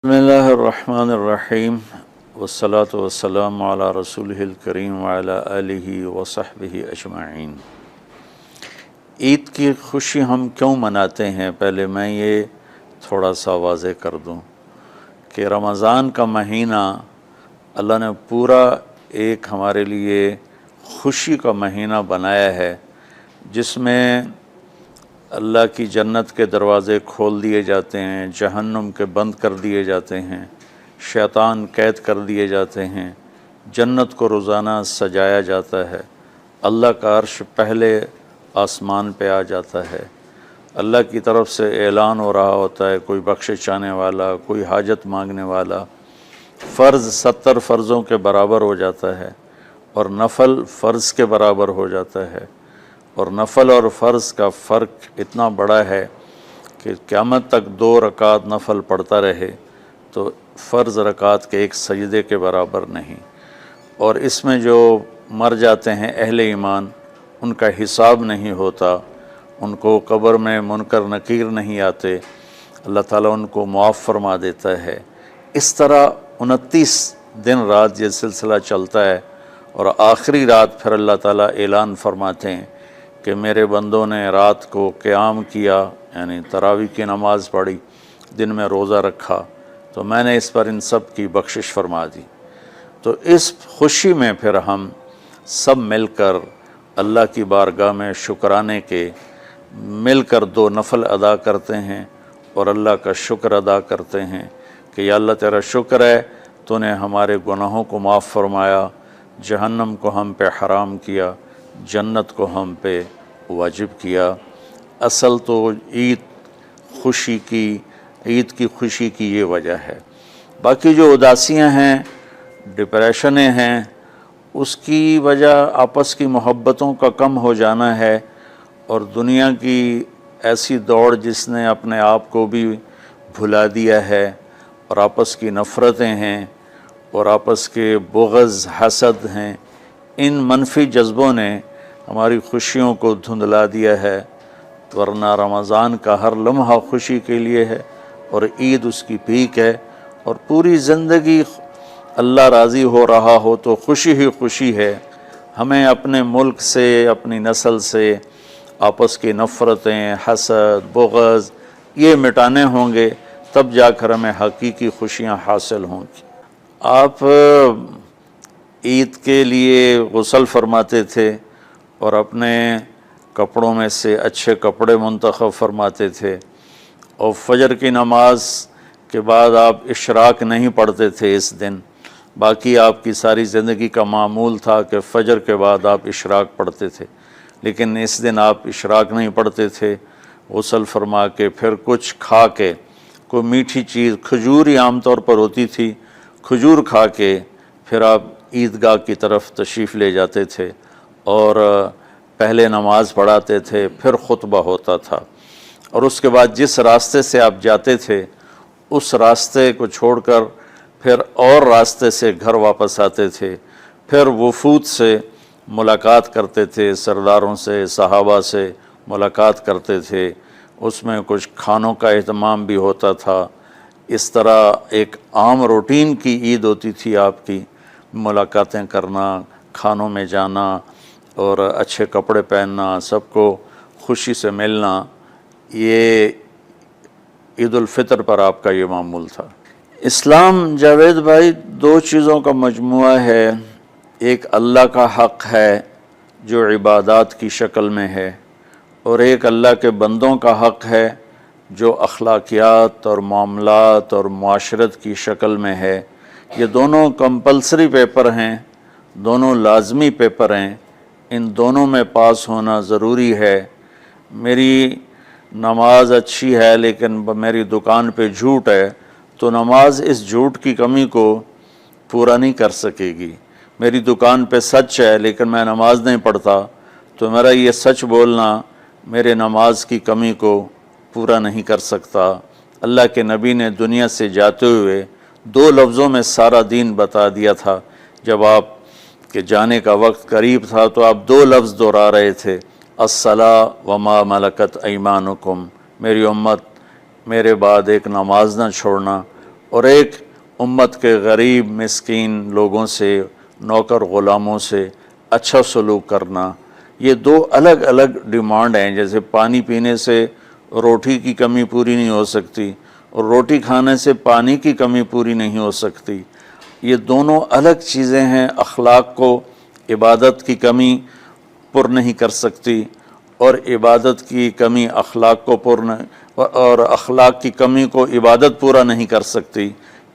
بسم الرحمن الرحیم والصلاة والسلام علی رسولہ الکریم وعلی آلہ وصحبہ اجمعین۔ عید کی خوشی ہم کیوں مناتے ہیں؟ پہلے میں یہ تھوڑا سا واضح کر دوں کہ رمضان کا مہینہ اللہ نے پورا ایک ہمارے لیے خوشی کا مہینہ بنایا ہے، جس میں اللہ کی جنت کے دروازے کھول دیے جاتے ہیں، جہنم کے بند کر دیے جاتے ہیں، شیطان قید کر دیے جاتے ہیں، جنت کو روزانہ سجایا جاتا ہے، اللہ کا عرش پہلے آسمان پہ آ جاتا ہے، اللہ کی طرف سے اعلان ہو رہا ہوتا ہے، کوئی بخشش چاہنے والا، کوئی حاجت مانگنے والا، فرض 70 فرضوں کے برابر ہو جاتا ہے اور نفل فرض کے برابر ہو جاتا ہے، اور نفل اور فرض کا فرق اتنا بڑا ہے کہ قیامت تک 2 رکعت نفل پڑھتا رہے تو فرض رکعت کے ایک سجدے کے برابر نہیں، اور اس میں جو مر جاتے ہیں اہل ایمان ان کا حساب نہیں ہوتا، ان کو قبر میں منکر نکیر نہیں آتے، اللہ تعالیٰ ان کو معاف فرما دیتا ہے۔ اس طرح 29 دن رات یہ سلسلہ چلتا ہے، اور آخری رات پھر اللہ تعالیٰ اعلان فرماتے ہیں کہ میرے بندوں نے رات کو قیام کیا، یعنی تراویح کی نماز پڑھی، دن میں روزہ رکھا، تو میں نے اس پر ان سب کی بخشش فرما دی۔ تو اس خوشی میں پھر ہم سب مل کر اللہ کی بارگاہ میں شکرانے کے مل کر 2 نفل ادا کرتے ہیں اور اللہ کا شکر ادا کرتے ہیں کہ یا اللہ تیرا شکر ہے، تو نے ہمارے گناہوں کو معاف فرمایا، جہنم کو ہم پہ حرام کیا، جنت کو ہم پہ واجب کیا۔ اصل تو عید کی خوشی کی یہ وجہ ہے۔ باقی جو اداسیاں ہیں، ڈپریشنیں ہیں، اس کی وجہ آپس کی محبتوں کا کم ہو جانا ہے، اور دنیا کی ایسی دوڑ جس نے اپنے آپ کو بھی بھلا دیا ہے، اور آپس کی نفرتیں ہیں، اور آپس کے بغض حسد ہیں، ان منفی جذبوں نے ہماری خوشیوں کو دھندلا دیا ہے، ورنہ رمضان کا ہر لمحہ خوشی کے لیے ہے، اور عید اس کی پیک ہے، اور پوری زندگی اللہ راضی ہو رہا ہو تو خوشی ہی خوشی ہے۔ ہمیں اپنے ملک سے، اپنی نسل سے آپس کی نفرتیں، حسد، بغض یہ مٹانے ہوں گے، تب جا کر ہمیں حقیقی خوشیاں حاصل ہوں گی۔ آپ عید کے لیے غسل فرماتے تھے اور اپنے کپڑوں میں سے اچھے کپڑے منتخب فرماتے تھے، اور فجر کی نماز کے بعد آپ اشراق نہیں پڑھتے تھے اس دن، باقی آپ کی ساری زندگی کا معمول تھا کہ فجر کے بعد آپ اشراق پڑھتے تھے، لیکن اس دن آپ اشراق نہیں پڑھتے تھے، غسل فرما کے پھر کچھ کھا کے، کوئی میٹھی چیز، کھجور ہی عام طور پر ہوتی تھی، کھجور کھا کے پھر آپ عیدگاہ کی طرف تشریف لے جاتے تھے، اور پہلے نماز پڑھاتے تھے، پھر خطبہ ہوتا تھا، اور اس کے بعد جس راستے سے آپ جاتے تھے اس راستے کو چھوڑ کر پھر اور راستے سے گھر واپس آتے تھے، پھر وفود سے ملاقات کرتے تھے، سرداروں سے، صحابہ سے ملاقات کرتے تھے، اس میں کچھ کھانوں کا اہتمام بھی ہوتا تھا۔ اس طرح ایک عام روٹین کی عید ہوتی تھی آپ کی، ملاقاتیں کرنا، کھانوں میں جانا، اور اچھے کپڑے پہننا، سب کو خوشی سے ملنا، یہ عید الفطر پر آپ کا یہ معمول تھا۔ اسلام جاوید بھائی 2 چیزوں کا مجموعہ ہے، ایک اللہ کا حق ہے جو عبادات کی شکل میں ہے، اور ایک اللہ کے بندوں کا حق ہے جو اخلاقیات اور معاملات اور معاشرت کی شکل میں ہے۔ یہ دونوں کمپلسری پیپر ہیں، دونوں لازمی پیپر ہیں، ان دونوں میں پاس ہونا ضروری ہے۔ میری نماز اچھی ہے لیکن میری دکان پہ جھوٹ ہے، تو نماز اس جھوٹ کی کمی کو پورا نہیں کر سکے گی۔ میری دکان پہ سچ ہے لیکن میں نماز نہیں پڑھتا، تو میرا یہ سچ بولنا میرے نماز کی کمی کو پورا نہیں کر سکتا۔ اللہ کے نبی نے دنیا سے جاتے ہوئے 2 لفظوں میں سارا دین بتا دیا تھا۔ جب آپ کے جانے کا وقت قریب تھا تو آپ 2 لفظ دہرا رہے تھے، الصلاۃ وما ملکت ایمانکم، میری امت میرے بعد ایک نماز نہ چھوڑنا، اور ایک امت کے غریب مسکین لوگوں سے، نوکر غلاموں سے اچھا سلوک کرنا، یہ دو الگ الگ ڈیمانڈ ہیں۔ جیسے پانی پینے سے روٹی کی کمی پوری نہیں ہو سکتی اور روٹی کھانے سے پانی کی کمی پوری نہیں ہو سکتی، یہ دونوں الگ چیزیں ہیں۔ اخلاق کو عبادت کی کمی پر نہیں کر سکتی، اور عبادت کی کمی اخلاق کو اور اخلاق کی کمی کو عبادت پورا نہیں کر سکتی۔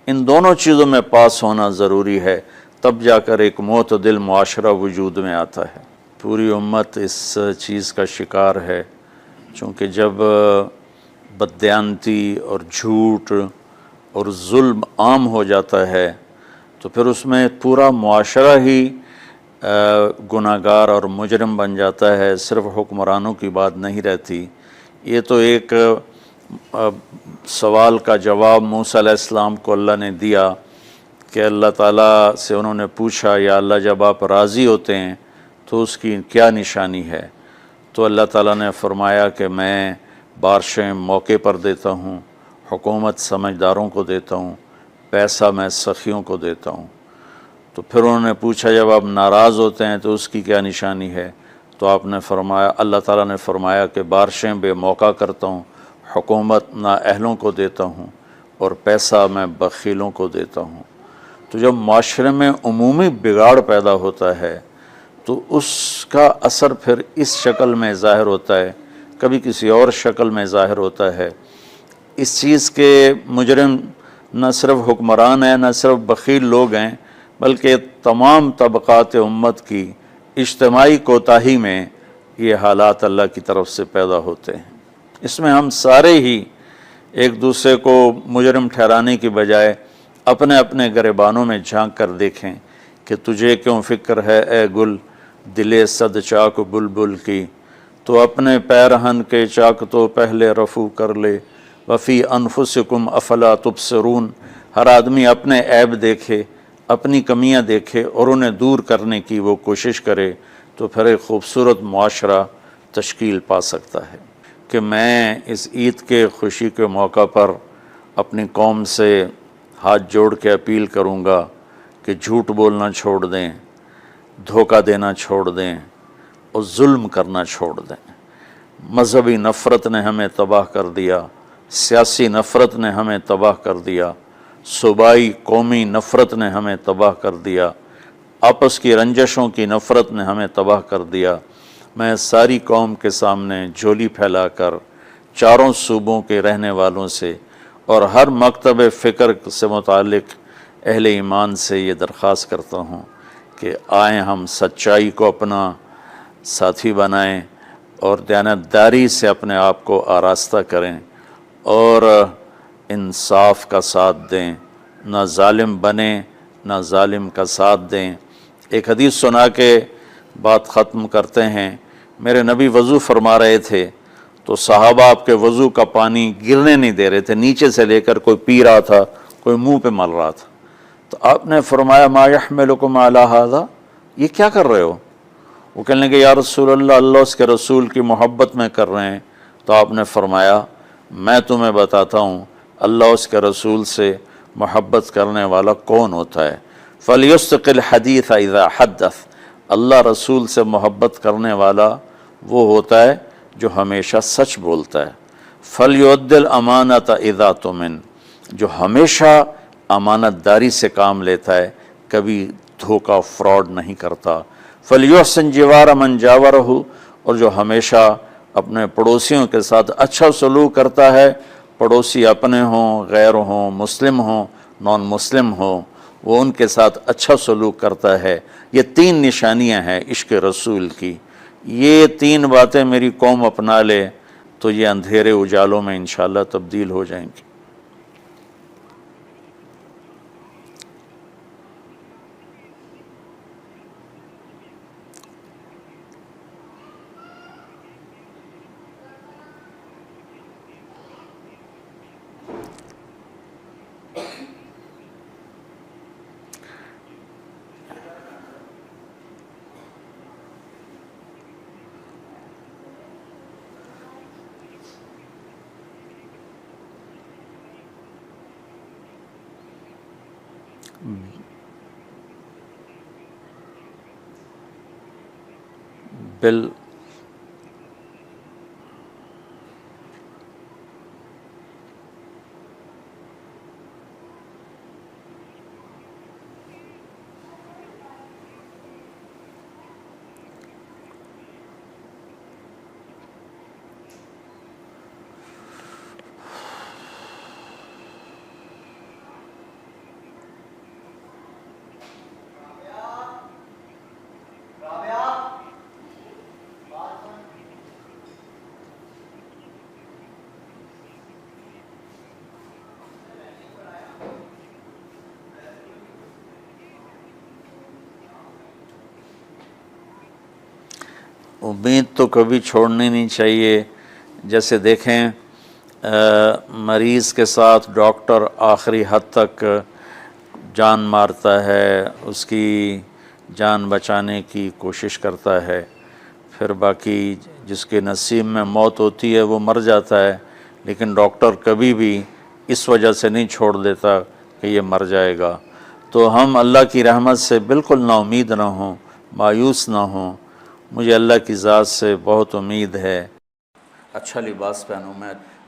ان دونوں چیزوں میں پاس ہونا ضروری ہے، تب جا کر ایک معتدل معاشرہ وجود میں آتا ہے۔ پوری امت اس چیز کا شکار ہے، چونکہ جب بددیانتی اور جھوٹ اور ظلم عام ہو جاتا ہے تو پھر اس میں پورا معاشرہ ہی گناہگار اور مجرم بن جاتا ہے، صرف حکمرانوں کی بات نہیں رہتی۔ یہ تو ایک سوال کا جواب موسیٰ علیہ السلام کو اللہ نے دیا کہ اللہ تعالیٰ سے انہوں نے پوچھا، یا اللہ جب آپ راضی ہوتے ہیں تو اس کی کیا نشانی ہے؟ تو اللہ تعالیٰ نے فرمایا کہ میں بارشیں موقع پر دیتا ہوں، حکومت سمجھداروں کو دیتا ہوں، پیسہ میں سخیوں کو دیتا ہوں۔ تو پھر انہوں نے پوچھا جب آپ ناراض ہوتے ہیں تو اس کی کیا نشانی ہے؟ تو آپ نے فرمایا، اللہ تعالیٰ نے فرمایا کہ بارشیں بے موقع کرتا ہوں، حکومت نااہلوں کو دیتا ہوں، اور پیسہ میں بخیلوں کو دیتا ہوں۔ تو جب معاشرے میں عمومی بگاڑ پیدا ہوتا ہے تو اس کا اثر پھر اس شکل میں ظاہر ہوتا ہے، کبھی کسی اور شکل میں ظاہر ہوتا ہے۔ اس چیز کے مجرم نہ صرف حکمران ہیں، نہ صرف بخیل لوگ ہیں، بلکہ تمام طبقات امت کی اجتماعی کوتاہی میں یہ حالات اللہ کی طرف سے پیدا ہوتے ہیں۔ اس میں ہم سارے ہی ایک دوسرے کو مجرم ٹھہرانے کی بجائے اپنے اپنے گریبانوں میں جھانک کر دیکھیں کہ تجھے کیوں فکر ہے اے گل دلے صد چاک بلبل کی، تو اپنے پیرہن کے چاک تو پہلے رفو کر لے، وفی انفسکم افلا تبصرون۔ ہر آدمی اپنے عیب دیکھے، اپنی کمیاں دیکھے اور انہیں دور کرنے کی وہ کوشش کرے، تو پھر ایک خوبصورت معاشرہ تشکیل پا سکتا ہے۔ کہ میں اس عید کے خوشی کے موقع پر اپنی قوم سے ہاتھ جوڑ کے اپیل کروں گا کہ جھوٹ بولنا چھوڑ دیں، دھوکہ دینا چھوڑ دیں اور ظلم کرنا چھوڑ دیں۔ مذہبی نفرت نے ہمیں تباہ کر دیا، سیاسی نفرت نے ہمیں تباہ کر دیا، صوبائی قومی نفرت نے ہمیں تباہ کر دیا، آپس کی رنجشوں کی نفرت نے ہمیں تباہ کر دیا۔ میں ساری قوم کے سامنے جھولی پھیلا کر چاروں صوبوں کے رہنے والوں سے اور ہر مکتب فکر سے متعلق اہل ایمان سے یہ درخواست کرتا ہوں کہ آئیں ہم سچائی کو اپنا ساتھی بنائیں اور دیانتداری سے اپنے آپ کو آراستہ کریں اور انصاف کا ساتھ دیں، نہ ظالم بنیں نہ ظالم کا ساتھ دیں۔ ایک حدیث سنا کے بات ختم کرتے ہیں۔ میرے نبی وضو فرما رہے تھے تو صحابہ آپ کے وضو کا پانی گرنے نہیں دے رہے تھے، نیچے سے لے کر کوئی پی رہا تھا، کوئی منہ پہ مل رہا تھا۔ تو آپ نے فرمایا ما یحملکم علی ھذا، یہ کیا کر رہے ہو؟ وہ کہنے لگے یا رسول اللہ، اللہ اس کے رسول کی محبت میں کر رہے ہیں۔ تو آپ نے فرمایا میں تمہیں بتاتا ہوں اللہ اس کے رسول سے محبت کرنے والا کون ہوتا ہے۔ فَلْيُصْدِقِ الْحَدِيثَ إِذَا حَدَّثَ، اللہ رسول سے محبت کرنے والا وہ ہوتا ہے جو ہمیشہ سچ بولتا ہے۔ فَلْيُؤَدِّ الْأَمَانَةَ إِذَا تُؤْمِنَ، جو ہمیشہ امانت داری سے کام لیتا ہے، کبھی دھوکہ فراڈ نہیں کرتا۔ فَلْيُحْسِنْ جِوَارَ مَنْ جَاوَرَهُ، اور جو ہمیشہ اپنے پڑوسیوں کے ساتھ اچھا سلوک کرتا ہے، پڑوسی اپنے ہوں، غیر ہوں، مسلم ہوں، نان مسلم ہوں، وہ ان کے ساتھ اچھا سلوک کرتا ہے۔ یہ تین نشانیاں ہیں عشق رسول کی۔ یہ تین باتیں میری قوم اپنا لے تو یہ اندھیرے اجالوں میں انشاءاللہ تبدیل ہو جائیں گی۔ بال امید تو کبھی چھوڑنی نہیں چاہیے. جیسے دیکھیں مریض کے ساتھ ڈاکٹر آخری حد تک جان مارتا ہے، اس کی جان بچانے کی کوشش کرتا ہے، پھر باقی جس کے نصیب میں موت ہوتی ہے وہ مر جاتا ہے، لیکن ڈاکٹر کبھی بھی اس وجہ سے نہیں چھوڑ دیتا کہ یہ مر جائے گا. تو ہم اللہ کی رحمت سے بالکل نا امید نہ ہوں، مایوس نہ ہوں. مجھے اللہ کی ذات سے بہت امید ہے. اچھا لباس پہنوں.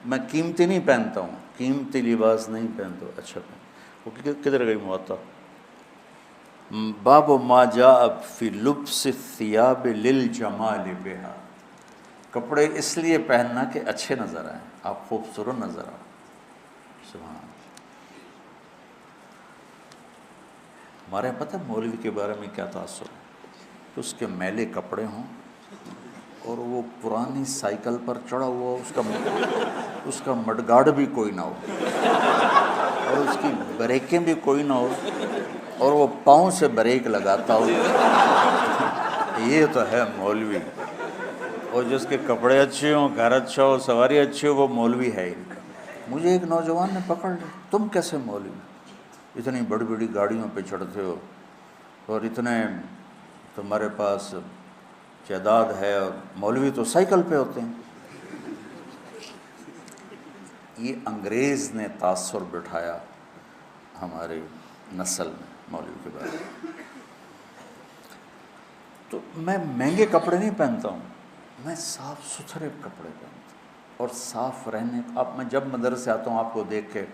میں قیمتی نہیں پہنتا ہوں، قیمتی لباس نہیں پہنتا. اچھا وہ کدھر گئی معطا؟ باب ما جاء فی لبس الثیاب للجمال بہا. کپڑے اس لیے پہننا کہ اچھے نظر آئیں، آپ خوبصورت نظر آئیں. سبحان اللہ. ہمارے یہاں پتہ ہے مولوی کے بارے میں کیا تاثر ہے؟ کہ اس کے میلے کپڑے ہوں اور وہ پرانی سائیکل پر چڑھا ہوا، اس کا مڈگارڈ بھی کوئی نہ ہو، اور اس کی بریکیں بھی کوئی نہ ہو، اور وہ پاؤں سے بریک لگاتا ہو. یہ تو ہے مولوی. اور جس کے کپڑے اچھے ہوں، گھر اچھا ہو، سواری اچھی ہو، وہ مولوی ہے ہی. مجھے ایک نوجوان نے پکڑ لیا، تم کیسے مولوی؟ اتنی بڑی بڑی گاڑیوں پہ چڑھتے ہو اور اتنے تمہارے پاس جائیداد ہے، اور مولوی تو سائیکل پہ ہوتے ہیں. یہ انگریز نے تاثر بٹھایا ہماری نسل میں مولوی کے بارے میں. تو میں مہنگے کپڑے نہیں پہنتا ہوں، میں صاف ستھرے کپڑے پہنتا ہوں. اور صاف رہنے، اب میں جب مدرسے آتا ہوں آپ کو دیکھ کے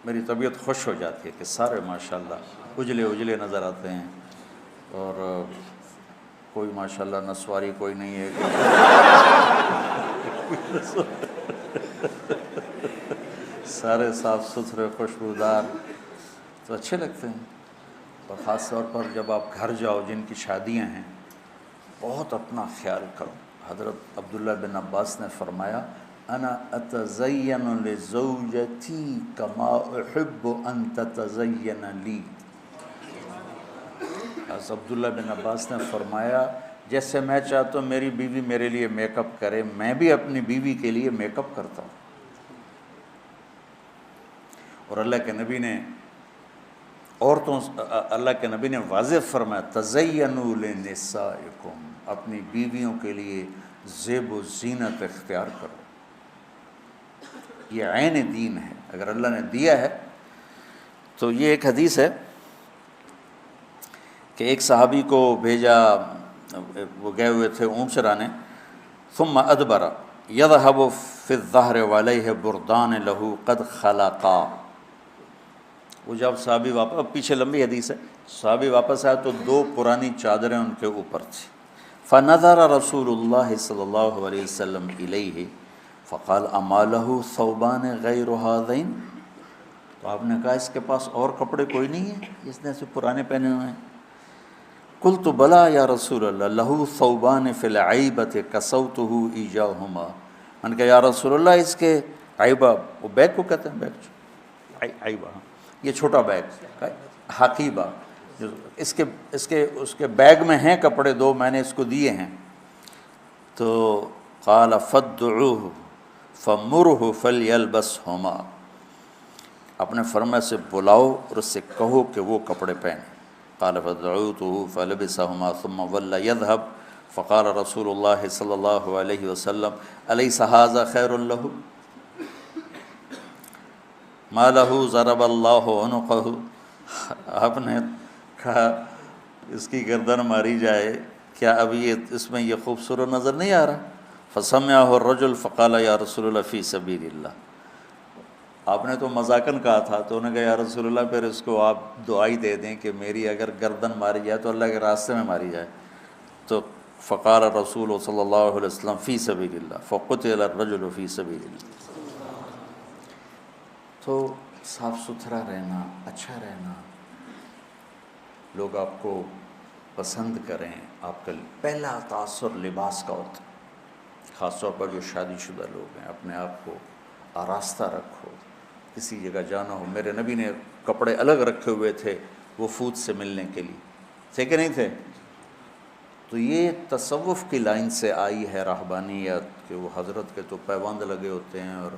میری طبیعت خوش ہو جاتی ہے کہ سارے ماشاءاللہ اجلے اجلے نظر آتے ہیں، اور کوئی ماشاءاللہ نسواری کوئی نہیں ہے. سارے صاف ستھرے خوشبودار، تو اچھے لگتے ہیں. اور خاص طور پر جب آپ گھر جاؤ جن کی شادیاں ہیں، بہت اپنا خیال کرو. حضرت عبداللہ بن عباس نے فرمایا انا اتزین لزوجتی کما احب ان تتزین لی. حضرت عبداللہ بن عباس نے فرمایا جیسے میں چاہتا ہوں میری بیوی میرے لیے میک اپ کرے، میں بھی اپنی بیوی کے لیے میک اپ کرتا ہوں. اور اللہ کے نبی نے اللہ کے نبی نے واضح فرمایا تزینوا لنسائکم، اپنی بیویوں کے لیے زیب و زینت اختیار کرو. یہ عین دین ہے. اگر اللہ نے دیا ہے تو یہ ایک حدیث ہے کہ ایک صحابی کو بھیجا، وہ گئے ہوئے تھے اونٹ چرانے. ثم ادبر یذهب فی الظہر وعلیہ بردان لہ قد خلقا. وہ جب صحابی واپس، پیچھے لمبی حدیث ہے، صحابی واپس آیا تو 2 پرانی چادریں ان کے اوپر تھیں. فنظر رسول اللہ صلی اللہ علیہ وسلم الیہ فقال اما لہ ثوبان غیر ہذین. تو آپ نے کہا اس کے پاس اور کپڑے کوئی نہیں ہیں، اس نے سے پرانے پہنے ہوئے ہیں. قلت بلا یا رسول اللہ لہ ثوبان فی العیبۃ کسوتہ ایجاہما. میں نے کہا یا رسول اللہ اس کے عیبہ، وہ بیگ کو کہتے ہیں، بیگ عیبہ، یہ چھوٹا بیگ حقیبہ، اس کے بیگ میں ہیں کپڑے 2، میں نے اس کو دیے ہیں. تو قال فادعوہ فمرہ فلیلبسہما. اپنے فرما سے بلاؤ اور اس سے کہو کہ وہ کپڑے پہنے. قال فدعوته فلبسهما ثم ولى يذهب فقال رسول الله صلى الله عليه وسلم أليس هذا خير له ما له ضرب الله عنقه آپ نے کہا اس کی گردن ماری جائے، کیا ابھی اس میں یہ خوبصورت نظر نہیں آ رہا؟ فسمعہ الرجل فقال یا رسول اللہ فی سبیل اللہ۔ آپ نے تو مذاقاً کہا تھا، تو انہوں نے کہا یا رسول اللہ پھر اس کو آپ دعائی دے دیں کہ میری اگر گردن ماری جائے تو اللہ کے راستے میں ماری جائے۔ تو فقال رسول صلی اللہ علیہ وسلم فی سبیل اللہ فقتل الرجل فی سبیل اللہ۔ تو صاف ستھرا رہنا، اچھا رہنا، لوگ آپ کو پسند کریں، آپ کا پہلا تاثر لباس کا ہوتا ہے۔ خاص طور پر جو شادی شدہ لوگ ہیں، اپنے آپ کو آراستہ رکھو، کسی جگہ جانا ہو۔ میرے نبی نے کپڑے الگ رکھے ہوئے تھے وفود سے ملنے کے لیے، تھے کہ نہیں تھے؟ تو یہ تصوف کی لائن سے آئی ہے رہبانیت، کہ وہ حضرت کے تو پیوند لگے ہوتے ہیں اور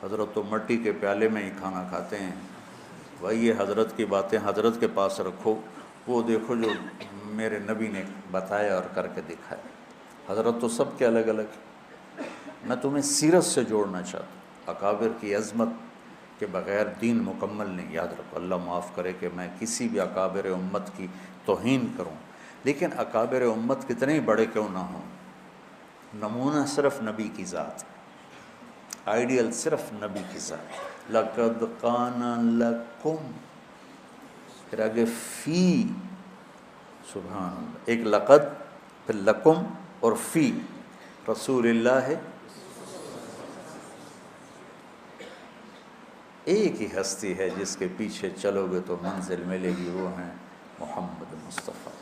حضرت تو مٹی کے پیالے میں ہی کھانا کھاتے ہیں۔ بھائی یہ حضرت کی باتیں حضرت کے پاس رکھو، وہ دیکھو جو میرے نبی نے بتایا اور کر کے دکھایا۔ حضرت تو سب کے الگ الگ۔ میں تمہیں سیرت سے جوڑنا چاہتا ہوں۔ اکابر کی عظمت کے بغیر دین مکمل نہیں، یاد رکھو۔ اللہ معاف کرے کہ میں کسی بھی اکابر امت کی توہین کروں، لیکن اکابر امت کتنے بڑے کیوں نہ ہوں، نمونہ صرف نبی کی ذات، آئیڈیل صرف نبی کی ذات۔ لقد کان لکم، پھر آگے فی، سبحان اللہ، ایک لقد پھر لکم اور فی رسول اللہ ہے۔ ایک ہی ہستی ہے جس کے پیچھے چلو گے تو منزل ملے گی، وہ ہیں محمد مصطفیٰ۔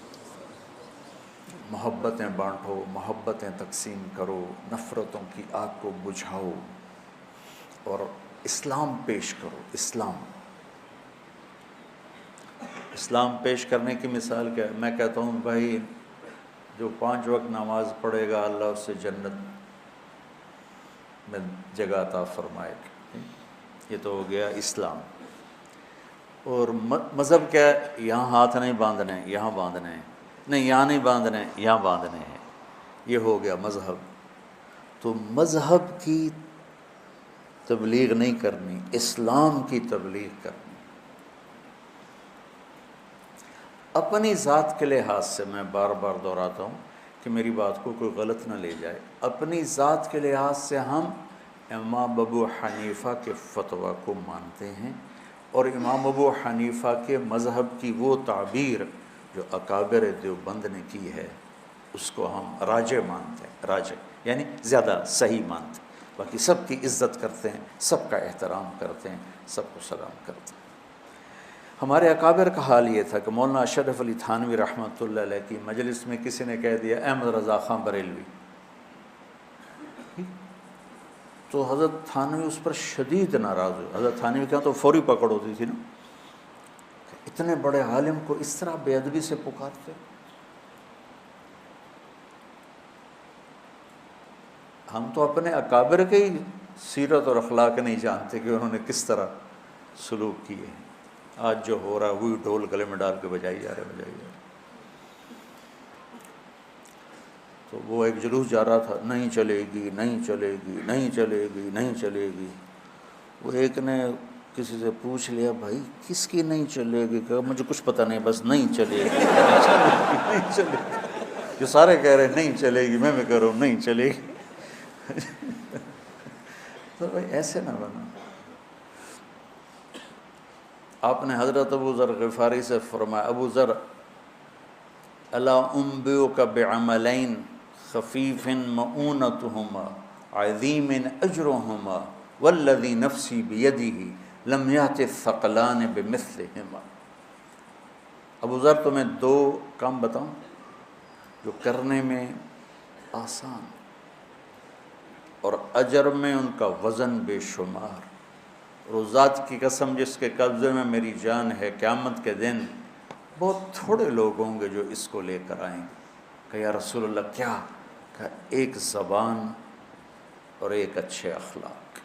محبتیں بانٹو، محبتیں تقسیم کرو، نفرتوں کی آگ کو بجھاؤ اور اسلام پیش کرو۔ اسلام پیش کرنے کی مثال کیا ہے؟ میں کہتا ہوں بھائی جو 5 وقت نماز پڑھے گا اللہ اس سے جنت میں جگہ عطا فرمائے گا۔ یہ تو ہو گیا اسلام۔ اور مذہب کیا ہے؟ یہاں ہاتھ نہیں باندھنے، یہاں باندھنے ہیں، نہیں یہاں نہیں باندھنے، یہاں باندھنے ہیں، یہ ہو گیا مذہب۔ تو مذہب کی تبلیغ نہیں کرنی، اسلام کی تبلیغ کرنی۔ اپنی ذات کے لحاظ سے میں بار بار دہراتا ہوں کہ میری بات کو کوئی غلط نہ لے جائے، اپنی ذات کے لحاظ سے ہم امام ابو حنیفہ کے فتویٰ کو مانتے ہیں، اور امام ابو حنیفہ کے مذہب کی وہ تعبیر جو اکابر دیوبند نے کی ہے اس کو ہم راجح مانتے ہیں، راجح یعنی زیادہ صحیح مانتے ہیں۔ باقی سب کی عزت کرتے ہیں، سب کا احترام کرتے ہیں، سب کو سلام کرتے ہیں۔ ہمارے اکابر کا حال یہ تھا کہ مولانا اشرف علی تھانوی رحمۃ اللہ علیہ کی مجلس میں کسی نے کہہ دیا احمد رضا خان بریلوی، تو حضرت تھانوی اس پر شدید ناراض ہوئے۔ حضرت تھانوی کے ہاں تو فوری پکڑ ہوتی تھی نا، اتنے بڑے عالم کو اس طرح بے ادبی سے پکارتے۔ ہم تو اپنے اکابر کے ہی سیرت اور اخلاق نہیں جانتے کہ انہوں نے کس طرح سلوک کیے ہیں۔ آج جو ہو رہا ہے وہی ڈھول گلے میں ڈال کے بجائی جا رہے۔ تو وہ ایک جلوس جا رہا تھا، نہیں چلے گی، نہیں چلے گی، نہیں چلے گی، نہیں چلے گی۔ وہ ایک نے کسی سے پوچھ لیا بھائی کس کی نہیں چلے گی؟ کہا مجھے کچھ پتہ نہیں، بس نہیں چلے گی، نہیں چلے گی۔ جو سارے کہہ رہے ہیں نہیں چلے گی، میں کہہ رہا ہوں نہیں چلے گی۔ تو بھائی ایسے نہ بنا۔ آپ نے حضرت ابو ذر غفاری سے فرمایا، ابو ذر الا انبئک بعملین خفیف مؤونتہما عظیم اجرہما والذی نفسی بیدہ لم یأت الثقلان بمثلہما۔ ابو ذر تمہیں 2 کام بتاؤں جو کرنے میں آسان اور اجر میں ان کا وزن بے شمار، اور اس ذات کی قسم جس کے قبضے میں میری جان ہے، قیامت کے دن بہت تھوڑے لوگ ہوں گے جو اس کو لے کر آئیں گے۔ کہ یا رسول اللہ کیا؟ کہ ایک زبان اور ایک اچھے اخلاق،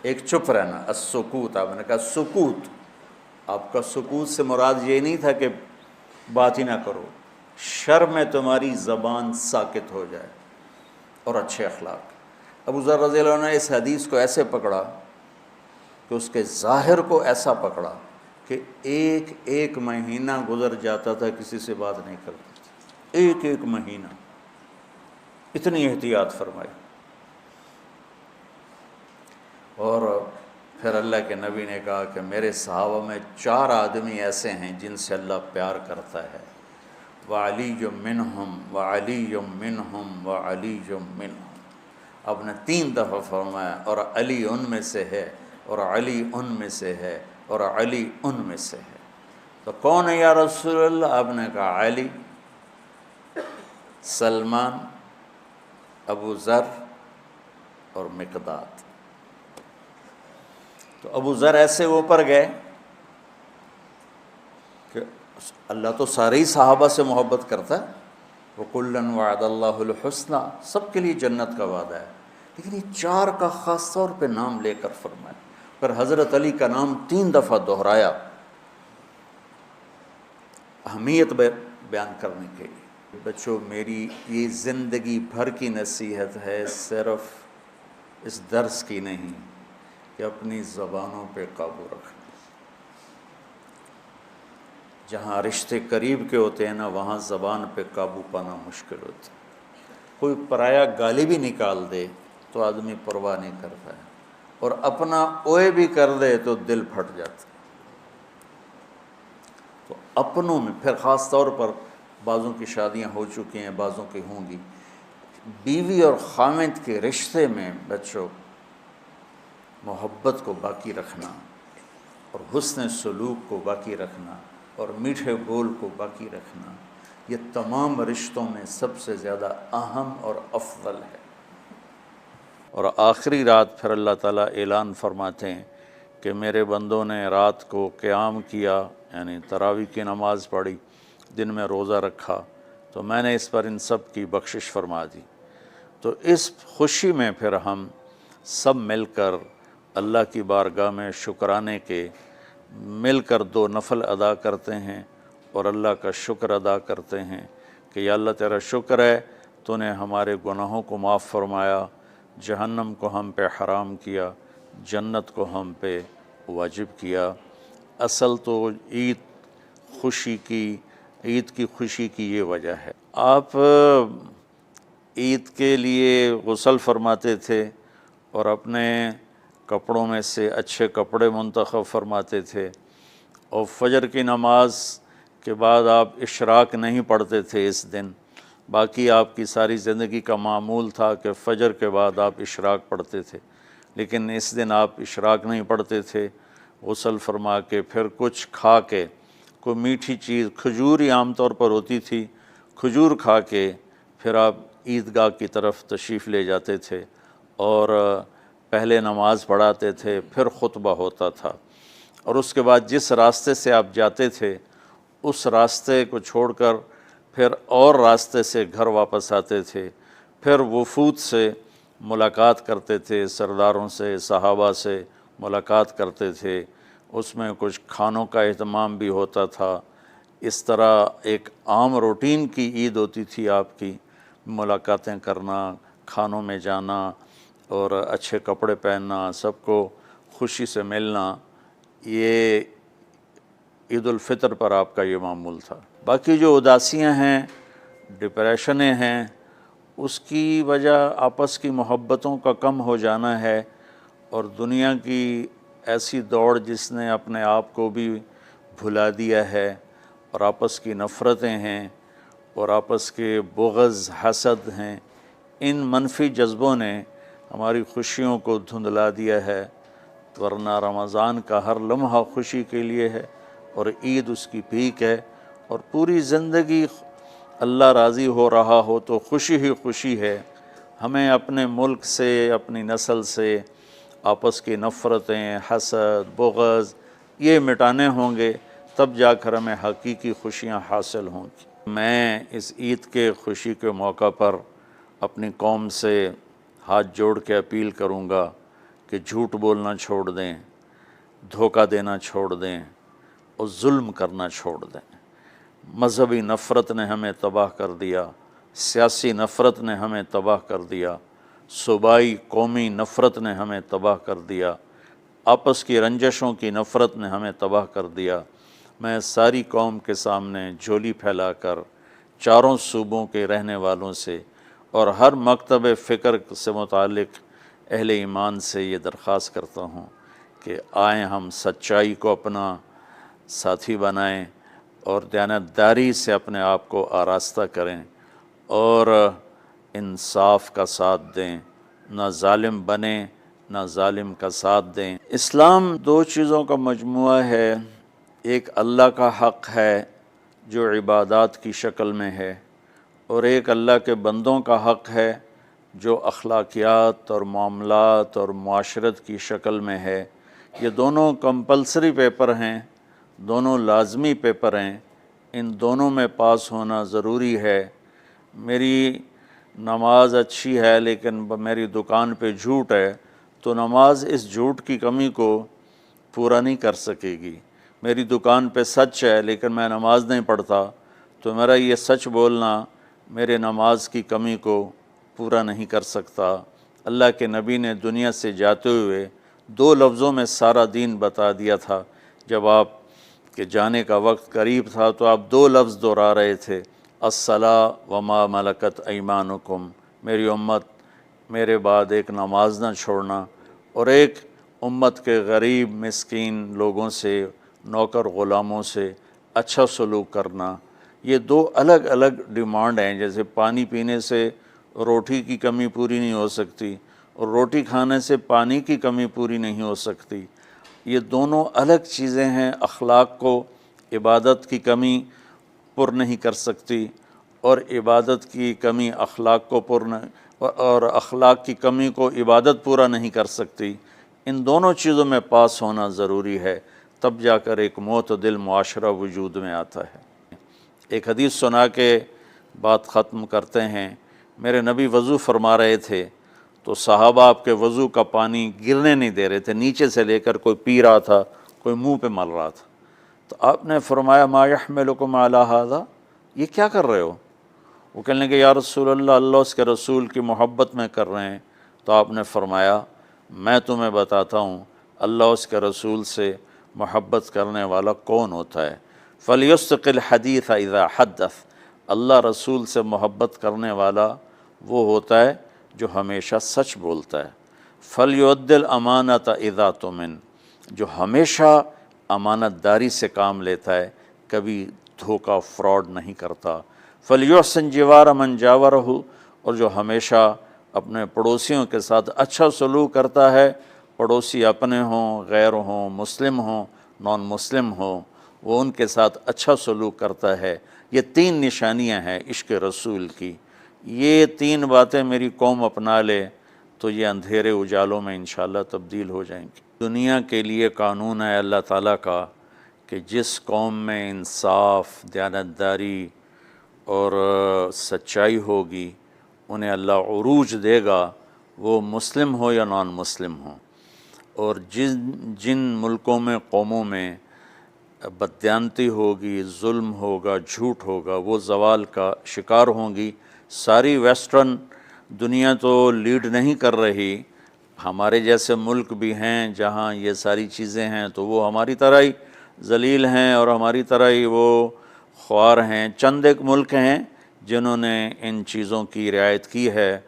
ایک چپ رہنا، السکوت۔ آپ نے کہا سکوت، آپ کا سکوت سے مراد یہ نہیں تھا کہ بات ہی نہ کرو، شر میں تمہاری زبان ساکت ہو جائے، اور اچھے اخلاق۔ ابو ذر رضی اللہ عنہ نے اس حدیث کو ایسے پکڑا کہ اس کے ظاہر کو ایسا پکڑا کہ ایک ایک مہینہ گزر جاتا تھا کسی سے بات نہیں کرتے تھے، ایک ایک مہینہ، اتنی احتیاط فرمائی۔ اور پھر اللہ کے نبی نے کہا کہ میرے صحابہ میں 4 آدمی ایسے ہیں جن سے اللہ پیار کرتا ہے، وَعَلِيٌّ مِّنْهُمْ وَعَلِيٌّ مِّنْهُمْ وَعَلِيٌّ مِّنْهُمْ، آپ نے 3 دفعہ فرمایا، اور علی ان میں سے ہے، اور علی ان میں سے ہے، اور علی ان میں سے ہے۔ تو کون ہے یا رسول اللہ؟ آپ نے کہا علی، سلمان، ابو ذر اور مقداد۔ تو ابو ذر ایسے اوپر گئے کہ اللہ تو سارے ہی صحابہ سے محبت کرتا ہے، وَكُلًّا وَعَدَ اللَّهُ الْحُسْنَى، سب کے لیے جنت کا وعدہ ہے، لیکن یہ 4 کا خاص طور پہ نام لے کر فرمایا، پھر حضرت علی کا نام 3 دفعہ دہرایا اہمیت بیان کرنے کے لیے۔ بچوں، میری یہ زندگی بھر کی نصیحت ہے، صرف اس درس کی نہیں، کہ اپنی زبانوں پہ قابو رکھنا۔ جہاں رشتے قریب کے ہوتے ہیں نا، وہاں زبان پہ قابو پانا مشکل ہوتا ہے۔ کوئی پرایا گالی بھی نکال دے تو آدمی پرواہ نہیں کرتا ہے، اور اپنا اوئے بھی کر دے تو دل پھٹ جاتا ہے۔ تو اپنوں میں پھر خاص طور پر بعضوں کی شادیاں ہو چکی ہیں، بعضوں کی ہوں گی، بیوی اور خامند کے رشتے میں بچوں محبت کو باقی رکھنا، اور حسن سلوک کو باقی رکھنا، اور میٹھے بول کو باقی رکھنا، یہ تمام رشتوں میں سب سے زیادہ اہم اور افضل ہے۔ اور آخری رات پھر اللہ تعالیٰ اعلان فرماتے ہیں کہ میرے بندوں نے رات کو قیام کیا، یعنی تراویح کی نماز پڑھی، دن میں روزہ رکھا، تو میں نے اس پر ان سب کی بخشش فرما دی۔ تو اس خوشی میں پھر ہم سب مل کر اللہ کی بارگاہ میں شکرانے کے مل کر 2 نفل ادا کرتے ہیں، اور اللہ کا شکر ادا کرتے ہیں کہ یا اللہ تیرا شکر ہے، تو نے ہمارے گناہوں کو معاف فرمایا، جہنم کو ہم پہ حرام کیا، جنت کو ہم پہ واجب کیا۔ اصل تو عید کی خوشی کی یہ وجہ ہے۔ آپ عید کے لیے غسل فرماتے تھے اور اپنے کپڑوں میں سے اچھے کپڑے منتخب فرماتے تھے، اور فجر کی نماز کے بعد آپ اشراق نہیں پڑھتے تھے اس دن، باقی آپ کی ساری زندگی کا معمول تھا کہ فجر کے بعد آپ اشراق پڑھتے تھے، لیکن اس دن آپ اشراق نہیں پڑھتے تھے، غسل فرما کے پھر کچھ کھا کے، کوئی میٹھی چیز، کھجور ہی عام طور پر ہوتی تھی، کھجور کھا کے پھر آپ عیدگاہ کی طرف تشریف لے جاتے تھے، اور پہلے نماز پڑھاتے تھے، پھر خطبہ ہوتا تھا، اور اس کے بعد جس راستے سے آپ جاتے تھے اس راستے کو چھوڑ کر پھر اور راستے سے گھر واپس آتے تھے، پھر وفود سے ملاقات کرتے تھے، سرداروں سے، صحابہ سے ملاقات کرتے تھے، اس میں کچھ کھانوں کا اہتمام بھی ہوتا تھا۔ اس طرح ایک عام روٹین کی عید ہوتی تھی آپ کی، ملاقاتیں کرنا، کھانوں میں جانا، اور اچھے کپڑے پہننا، سب کو خوشی سے ملنا، یہ عید الفطر پر آپ کا یہ معمول تھا۔ باقی جو اداسیاں ہیں، ڈپریشنیں ہیں، اس کی وجہ آپس کی محبتوں کا کم ہو جانا ہے، اور دنیا کی ایسی دوڑ جس نے اپنے آپ کو بھی بھلا دیا ہے، اور آپس کی نفرتیں ہیں، اور آپس کے بغض، حسد ہیں، ان منفی جذبوں نے ہماری خوشیوں کو دھندلا دیا ہے، ورنہ رمضان کا ہر لمحہ خوشی کے لیے ہے، اور عید اس کی پیک ہے، اور پوری زندگی اللہ راضی ہو رہا ہو تو خوشی ہی خوشی ہے۔ ہمیں اپنے ملک سے، اپنی نسل سے آپس کی نفرتیں، حسد، بغض یہ مٹانے ہوں گے، تب جا کر ہمیں حقیقی خوشیاں حاصل ہوں گی۔ میں اس عید کے خوشی کے موقع پر اپنی قوم سے ہاتھ جوڑ کے اپیل کروں گا کہ جھوٹ بولنا چھوڑ دیں، دھوکہ دینا چھوڑ دیں، اور ظلم کرنا چھوڑ دیں۔ مذہبی نفرت نے ہمیں تباہ کر دیا، سیاسی نفرت نے ہمیں تباہ کر دیا، صوبائی قومی نفرت نے ہمیں تباہ کر دیا۔ آپس کی رنجشوں کی نفرت نے ہمیں تباہ کر دیا۔ میں ساری قوم کے سامنے جھولی پھیلا کر چاروں صوبوں کے رہنے والوں سے اور ہر مکتب فکر سے متعلق اہل ایمان سے یہ درخواست کرتا ہوں کہ آئیں ہم سچائی کو اپنا ساتھی بنائیں اور دیانتداری سے اپنے آپ کو آراستہ کریں اور انصاف کا ساتھ دیں، نہ ظالم بنیں نہ ظالم کا ساتھ دیں۔ اسلام دو چیزوں کا مجموعہ ہے، ایک اللہ کا حق ہے جو عبادات کی شکل میں ہے، اور ایک اللہ کے بندوں کا حق ہے جو اخلاقیات اور معاملات اور معاشرت کی شکل میں ہے۔ یہ دونوں کمپلسری پیپر ہیں، دونوں لازمی پیپر ہیں، ان دونوں میں پاس ہونا ضروری ہے۔ میری نماز اچھی ہے لیکن میری دکان پہ جھوٹ ہے تو نماز اس جھوٹ کی کمی کو پورا نہیں کر سکے گی۔ میری دکان پہ سچ ہے لیکن میں نماز نہیں پڑھتا تو میرا یہ سچ بولنا میرے نماز کی کمی کو پورا نہیں کر سکتا۔ اللہ کے نبی نے دنیا سے جاتے ہوئے دو لفظوں میں سارا دین بتا دیا تھا۔ جب آپ کے جانے کا وقت قریب تھا تو آپ دو لفظ دہرا رہے تھے، الصلاۃ وما ملکت ایمانکم، میری امت میرے بعد ایک نماز نہ چھوڑنا، اور ایک امت کے غریب مسکین لوگوں سے، نوکر غلاموں سے اچھا سلوک کرنا۔ یہ دو الگ الگ ڈیمانڈ ہیں، جیسے پانی پینے سے روٹی کی کمی پوری نہیں ہو سکتی اور روٹی کھانے سے پانی کی کمی پوری نہیں ہو سکتی۔ یہ دونوں الگ چیزیں ہیں۔ اخلاق کو عبادت کی کمی پر نہیں کر سکتی، اور عبادت کی کمی اخلاق کو اور اخلاق کی کمی کو عبادت پورا نہیں کر سکتی۔ ان دونوں چیزوں میں پاس ہونا ضروری ہے، تب جا کر ایک معتدل معاشرہ وجود میں آتا ہے۔ ایک حدیث سنا کے بات ختم کرتے ہیں۔ میرے نبی وضو فرما رہے تھے تو صحابہ آپ کے وضو کا پانی گرنے نہیں دے رہے تھے، نیچے سے لے کر کوئی پی رہا تھا، کوئی منہ پہ مل رہا تھا۔ تو آپ نے فرمایا ما یحملکم علی ھذا، یہ کیا کر رہے ہو؟ وہ کہنے لگے یا رسول اللہ، اللہ اس کے رسول کی محبت میں کر رہے ہیں۔ تو آپ نے فرمایا میں تمہیں بتاتا ہوں اللہ اس کے رسول سے محبت کرنے والا کون ہوتا ہے۔ فَلْيُصْدِقِ الْحَدِيثَ إِذَا حَدَّثَ، اللہ رسول سے محبت کرنے والا وہ ہوتا ہے جو ہمیشہ سچ بولتا ہے۔ فَلْيُؤَدِّ الْأَمَانَةَ إِذَا تُؤْمِنَ، جو ہمیشہ امانت داری سے کام لیتا ہے، کبھی دھوکہ فراڈ نہیں کرتا۔ فَلْيُحْسِنْ جِوَارَ مَنْ جَاوَرَهُ، اور جو ہمیشہ اپنے پڑوسیوں کے ساتھ اچھا سلوک کرتا ہے، پڑوسی اپنے ہوں، غیر ہوں، مسلم ہوں، نان مسلم ہوں، وہ ان کے ساتھ اچھا سلوک کرتا ہے۔ یہ تین نشانیاں ہیں عشق رسول کی۔ یہ تین باتیں میری قوم اپنا لے تو یہ اندھیرے اجالوں میں انشاءاللہ تبدیل ہو جائیں گی۔ دنیا کے لیے قانون ہے اللہ تعالیٰ کا کہ جس قوم میں انصاف، دیانتداری اور سچائی ہوگی انہیں اللہ عروج دے گا، وہ مسلم ہو یا نان مسلم ہو۔ اور جن ملکوں میں، قوموں میں بددیانتی ہوگی، ظلم ہوگا، جھوٹ ہوگا، وہ زوال کا شکار ہوں گی۔ ساری ویسٹرن دنیا تو لیڈ نہیں کر رہی، ہمارے جیسے ملک بھی ہیں جہاں یہ ساری چیزیں ہیں تو وہ ہماری طرح ہی ذلیل ہیں اور ہماری طرح ہی وہ خوار ہیں۔ چند ایک ملک ہیں جنہوں نے ان چیزوں کی رعایت کی ہے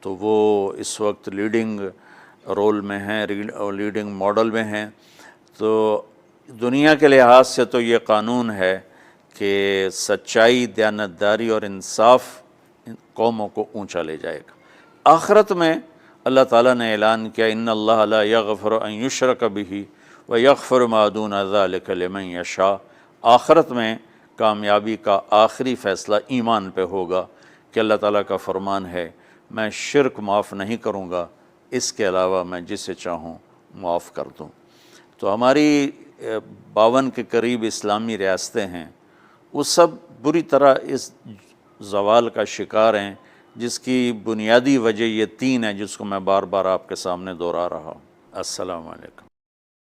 تو وہ اس وقت لیڈنگ رول میں ہیں، لیڈنگ ماڈل میں ہیں۔ تو دنیا کے لحاظ سے تو یہ قانون ہے کہ سچائی، دیانتداری اور انصاف قوموں کو اونچا لے جائے گا۔ آخرت میں اللہ تعالیٰ نے اعلان کیا ان اللہ لا یغفر ان یشرک بہ ویغفر ما دون ذلک لمن یشاء۔ آخرت میں کامیابی کا آخری فیصلہ ایمان پہ ہوگا کہ اللہ تعالیٰ کا فرمان ہے میں شرک معاف نہیں کروں گا، اس کے علاوہ میں جسے چاہوں معاف کر دوں۔ تو ہماری 52 کے قریب اسلامی ریاستیں ہیں، وہ سب بری طرح اس زوال کا شکار ہیں، جس کی بنیادی وجہ یہ تین ہے جس کو میں بار بار آپ کے سامنے دہرا رہا ہوں۔ السلام علیکم۔